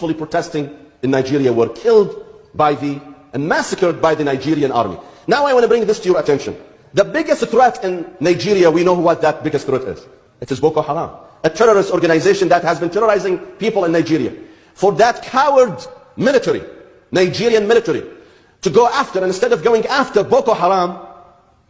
peacefully protesting in Nigeria were killed and massacred by the Nigerian army. Now I want to bring this to your attention. The biggest threat in Nigeria, we know what that biggest threat is. It is Boko Haram, a terrorist organization that has been terrorizing people in Nigeria. For that coward military, Nigerian military, to go after, and instead of going after Boko Haram,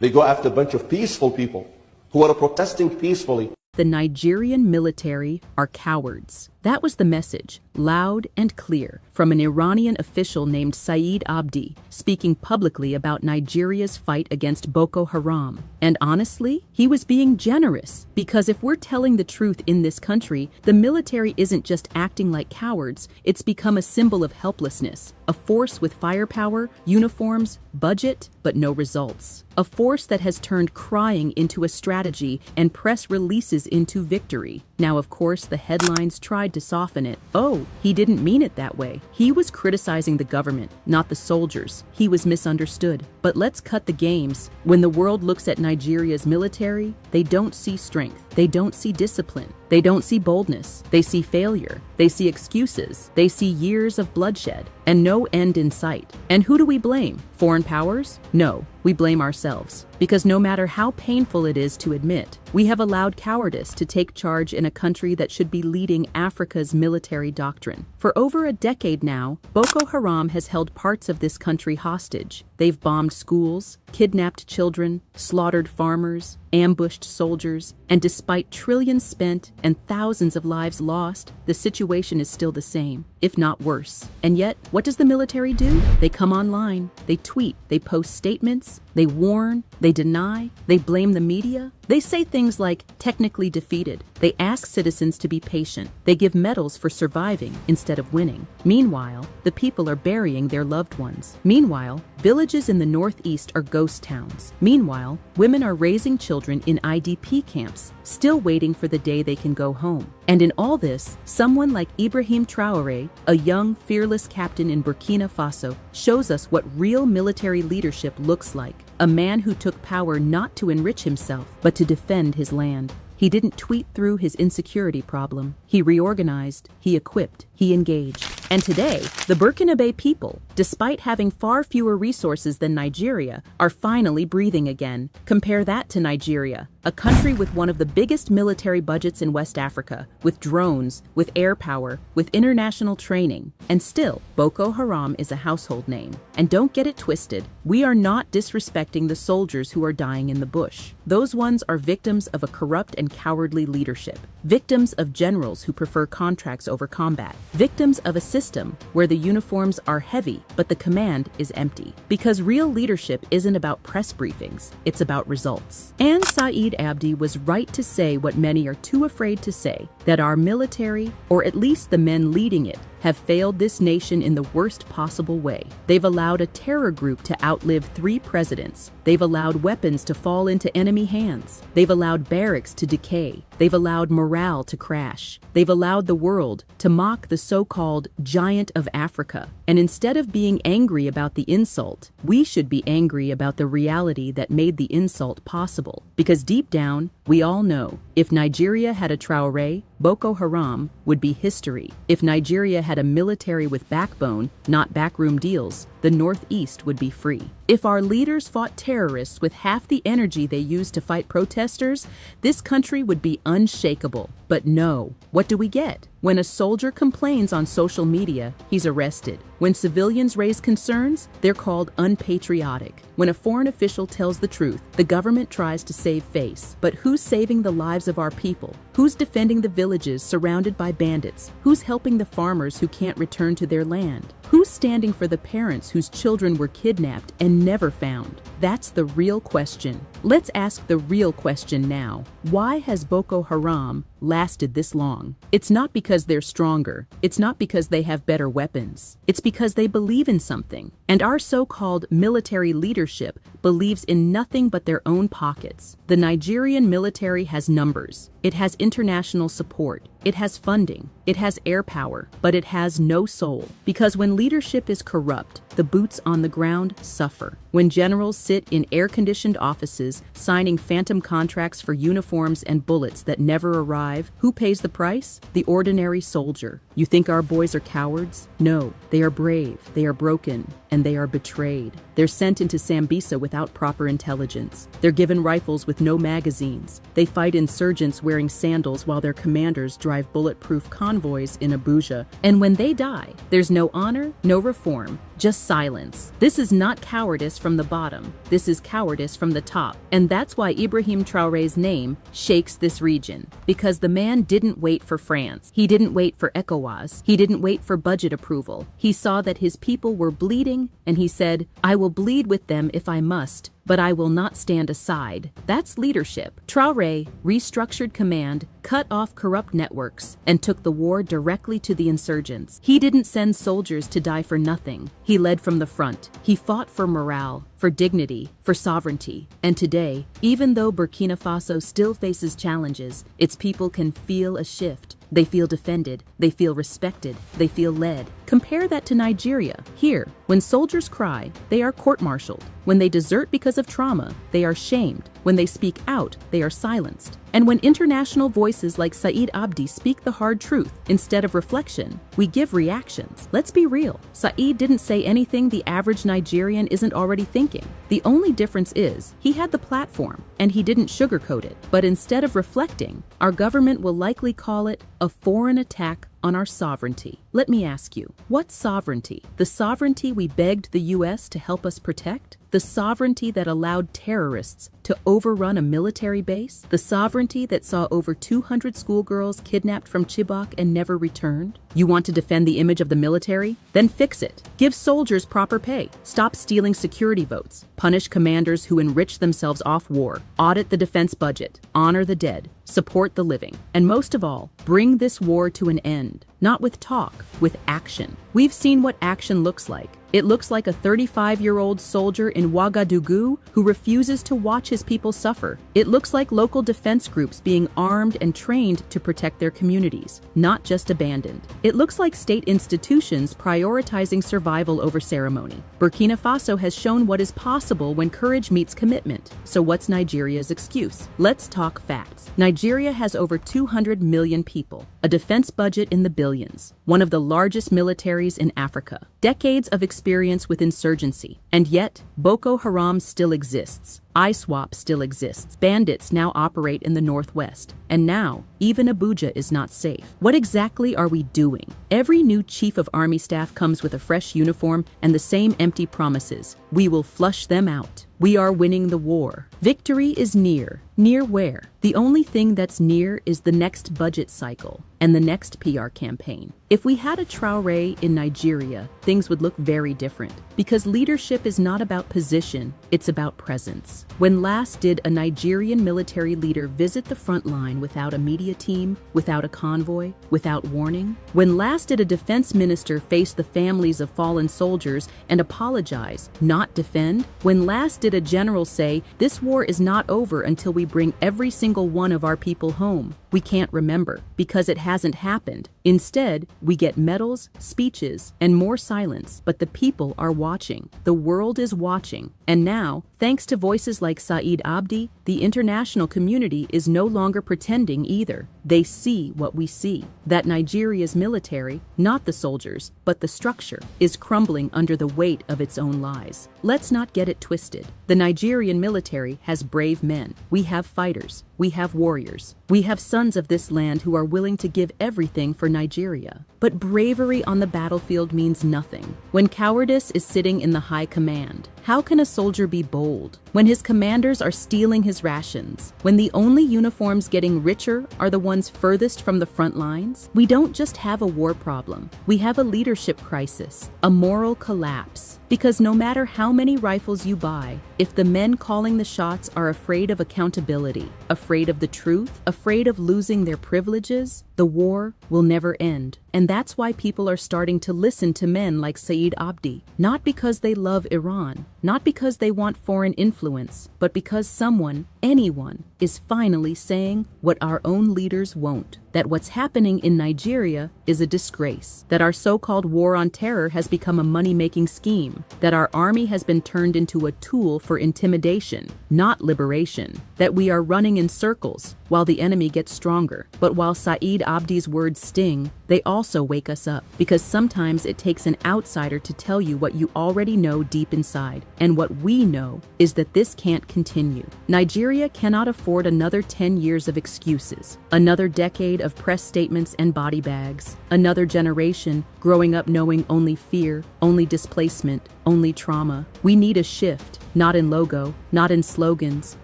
they go after a bunch of peaceful people who are protesting peacefully. The Nigerian military are cowards. That was the message, loud and clear, from an Iranian official named Saeed Abdi, speaking publicly about Nigeria's fight against Boko Haram. And honestly, he was being generous, because if we're telling the truth in this country, the military isn't just acting like cowards, it's become a symbol of helplessness, a force with firepower, uniforms, budget, but no results. A force that has turned crying into a strategy and press releases into victory. Now, of course, the headlines tried to soften it. Oh, he didn't mean it that way. He was criticizing the government, not the soldiers. He was misunderstood. But let's cut the games. When the world looks at Nigeria's military, they don't see strength. They don't see discipline. They don't see boldness. They see failure. They see excuses. They see years of bloodshed and no end in sight. And who do we blame? Foreign powers? No, we blame ourselves. Because no matter how painful it is to admit, we have allowed cowardice to take charge in a country that should be leading Africa's military doctrine. For over a decade now, Boko Haram has held parts of this country hostage. They've bombed schools, kidnapped children, slaughtered farmers, ambushed soldiers, and despite trillions spent and thousands of lives lost, the situation is still the same, if not worse. And yet, what does the military do? They come online, they tweet, they post statements, they warn, they deny, they blame the media. They say things like, technically defeated. They ask citizens to be patient. They give medals for surviving instead of winning. Meanwhile, the people are burying their loved ones. Meanwhile, villages in the northeast are ghost towns. Meanwhile, women are raising children in IDP camps, still waiting for the day they can go home. And in all this, someone like Ibrahim Traoré, a young, fearless captain in Burkina Faso, shows us what real military leadership looks like. A man who took power not to enrich himself, but to defend his land. He didn't tweet through his insecurity problem. He reorganized, he equipped, he engaged. And today, the Burkinabe people, despite having far fewer resources than Nigeria, are finally breathing again. Compare that to Nigeria, a country with one of the biggest military budgets in West Africa, with drones, with air power, with international training. And still, Boko Haram is a household name. And don't get it twisted, we are not disrespecting the soldiers who are dying in the bush. Those ones are victims of a corrupt and cowardly leadership, victims of generals who prefer contracts over combat, victims of a system where the uniforms are heavy but the command is empty. Because real leadership isn't about press briefings, it's about results. And Saeed Abdi was right to say what many are too afraid to say, that our military, or at least the men leading it, have failed this nation in the worst possible way. They've allowed a terror group to outlive 3 presidents. They've allowed weapons to fall into enemy hands. They've allowed barracks to decay. They've allowed morale to crash. They've allowed the world to mock the so-called giant of Africa. And instead of being angry about the insult, we should be angry about the reality that made the insult possible. Because deep down, we all know, if Nigeria had a Traoré, Boko Haram would be history. If Nigeria had a military with backbone, not backroom deals, the Northeast would be free. If our leaders fought terrorists with half the energy they used to fight protesters, this country would be unshakable. But no, what do we get? When a soldier complains on social media, he's arrested. When civilians raise concerns, they're called unpatriotic. When a foreign official tells the truth, the government tries to save face. But who's saving the lives of our people? Who's defending the villages surrounded by bandits? Who's helping the farmers who can't return to their land? Who's standing for the parents whose children were kidnapped and never found? That's the real question. Let's ask the real question now. Why has Boko Haram lasted this long? It's not because they're stronger. It's not because they have better weapons. It's because they believe in something. And our so-called military leadership believes in nothing but their own pockets. The Nigerian military has numbers. It has international support. It has funding. It has air power. But it has no soul. Because when leadership is corrupt, the boots on the ground suffer. When generals sit in air-conditioned offices, signing phantom contracts for uniforms and bullets that never arrive, who pays the price? The ordinary soldier. You think our boys are cowards? No, they are brave, they are broken, and they are betrayed. They're sent into Sambisa without proper intelligence. They're given rifles with no magazines. They fight insurgents wearing sandals while their commanders drive bulletproof convoys in Abuja. And when they die, there's no honor, no reform, just silence. This is not cowardice from the bottom. This is cowardice from the top. And that's why Ibrahim Traore's name shakes this region. Because the man didn't wait for France. He didn't wait for ECOWAS. He didn't wait for budget approval. He saw that his people were bleeding, and he said, I will bleed with them if I must, but I will not stand aside. That's leadership. Traore restructured command, cut off corrupt networks, and took the war directly to the insurgents. He didn't send soldiers to die for nothing. He led from the front. He fought for morale, for dignity, for sovereignty. And today, even though Burkina Faso still faces challenges, its people can feel a shift. They feel defended, they feel respected, they feel led. Compare that to Nigeria. Here, when soldiers cry, they are court-martialed. When they desert because of trauma, they are shamed. When they speak out, they are silenced. And when international voices like Saeed Abdi speak the hard truth instead of reflection, we give reactions. Let's be real. Saeed didn't say anything the average Nigerian isn't already thinking. The only difference is he had the platform and he didn't sugarcoat it. But instead of reflecting, our government will likely call it a foreign attack on our sovereignty. Let me ask you, what sovereignty? The sovereignty we begged the US to help us protect? The sovereignty that allowed terrorists to overrun a military base? The sovereignty that saw over 200 schoolgirls kidnapped from Chibok and never returned? You want to defend the image of the military? Then fix it. Give soldiers proper pay. Stop stealing security votes. Punish commanders who enrich themselves off war. Audit the defense budget. Honor the dead. Support the living. And most of all, bring this war to an end. Not with talk, with action. We've seen what action looks like. It looks like a 35-year-old soldier in Ouagadougou who refuses to watch his people suffer. It looks like local defense groups being armed and trained to protect their communities, not just abandoned. It looks like state institutions prioritizing survival over ceremony. Burkina Faso has shown what is possible when courage meets commitment. So what's Nigeria's excuse? Let's talk facts. Nigeria has over 200 million people, a defense budget in the billions, one of the largest militaries in Africa, decades of experience with insurgency, and yet Boko Haram still exists. ISWAP still exists. Bandits now operate in the northwest. And now, even Abuja is not safe. What exactly are we doing? Every new chief of army staff comes with a fresh uniform and the same empty promises. We will flush them out. We are winning the war. Victory is near. Near where? The only thing that's near is the next budget cycle and the next PR campaign. If we had a Traore in Nigeria, things would look very different. Because leadership is not about position, it's about presence. When last did a Nigerian military leader visit the front line without a media team, without a convoy, without warning? When last did a defense minister face the families of fallen soldiers and apologize, not defend? When last did a general say, this war is not over until we bring every single one of our people home? We can't remember, because it hasn't happened. Instead, we get medals, speeches, and more silence, but the people are watching. The world is watching. And now, thanks to voices like Saeed Abdi, the international community is no longer pretending either. They see what we see. That Nigeria's military, not the soldiers, but the structure, is crumbling under the weight of its own lies. Let's not get it twisted. The Nigerian military has brave men. We have fighters. We have warriors. We have sons of this land who are willing to give everything for Nigeria. But bravery on the battlefield means nothing when cowardice is sitting in the high command. How can a soldier be bold when his commanders are stealing his rations? When the only uniforms getting richer are the ones furthest from the front lines? We don't just have a war problem. We have a leadership crisis, a moral collapse. Because no matter how many rifles you buy, if the men calling the shots are afraid of accountability, afraid of the truth, afraid of losing their privileges, the war will never end. And that's why people are starting to listen to men like Saeed Abdi, not because they love Iran, not because they want foreign influence, but because someone, anyone, is finally saying what our own leaders won't. That what's happening in Nigeria is a disgrace. That our so-called war on terror has become a money-making scheme. That our army has been turned into a tool for intimidation, not liberation. That we are running in circles while the enemy gets stronger. But while Saeed Abdi's words sting, they also wake us up. Because sometimes it takes an outsider to tell you what you already know deep inside. And what we know is that this can't continue. Nigeria cannot afford another 10 years of excuses, another decade of press statements and body bags, another generation growing up knowing only fear, only displacement, only trauma. We need a shift, not in logo, not in slogans,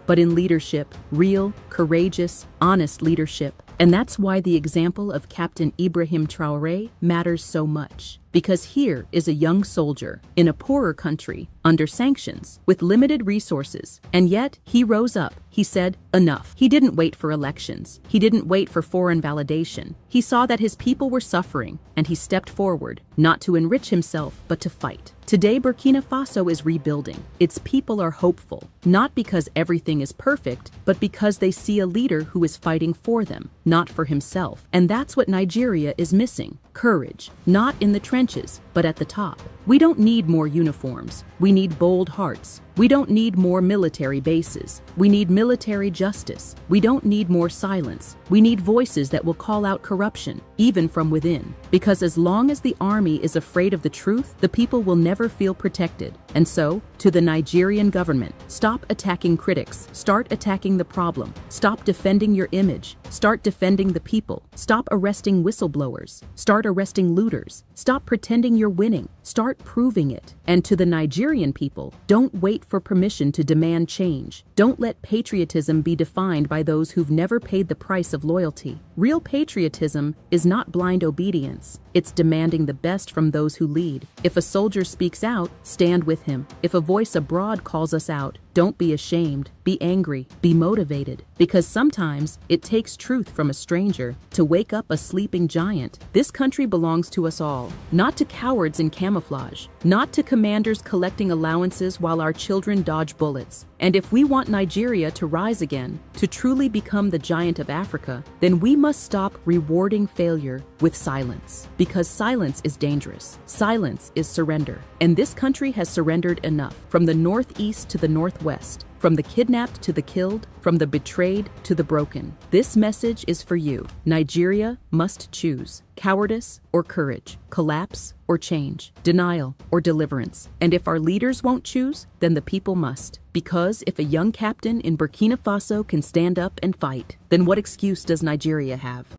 but in leadership, real, courageous, honest leadership. And that's why the example of Captain Ibrahim Traoré matters so much. Because here is a young soldier in a poorer country, under sanctions, with limited resources, and yet he rose up. He said, enough. He didn't wait for elections. He didn't wait for foreign validation. He saw that his people were suffering, and he stepped forward, not to enrich himself, but to fight. Today, Burkina Faso is rebuilding. Its people are hopeful, not because everything is perfect, but because they see a leader who is fighting for them, not for himself. And that's what Nigeria is missing. Courage, not in the trenches, but at the top. We don't need more uniforms. We need bold hearts. We don't need more military bases. We need military justice. We don't need more silence. We need voices that will call out corruption, even from within. Because as long as the army is afraid of the truth, the people will never feel protected. And so, to the Nigerian government, stop attacking critics. Start attacking the problem. Stop defending your image. Start defending the people. Stop arresting whistleblowers. Start arresting looters. Stop pretending you're winning. Start proving it. And to the Nigerian people, don't wait for permission to demand change. Don't let patriotism be defined by those who've never paid the price of loyalty. Real patriotism is not blind obedience. It's demanding the best from those who lead. If a soldier speaks out, stand with him. If a voice abroad calls us out, don't be ashamed. Be angry. Be motivated. Because sometimes it takes truth from a stranger to wake up a sleeping giant. This country belongs to us all, not to cowards in camouflage, not to commanders collecting allowances while our children dodge bullets. And if we want Nigeria to rise again, to truly become the giant of Africa, then we must stop rewarding failure with silence. Because silence is dangerous. Silence is surrender. And this country has surrendered enough, from the northeast to the northwest. From the kidnapped to the killed, from the betrayed to the broken. This message is for you. Nigeria must choose cowardice or courage, collapse or change, denial or deliverance. And if our leaders won't choose, then the people must. Because if a young captain in Burkina Faso can stand up and fight, then what excuse does Nigeria have?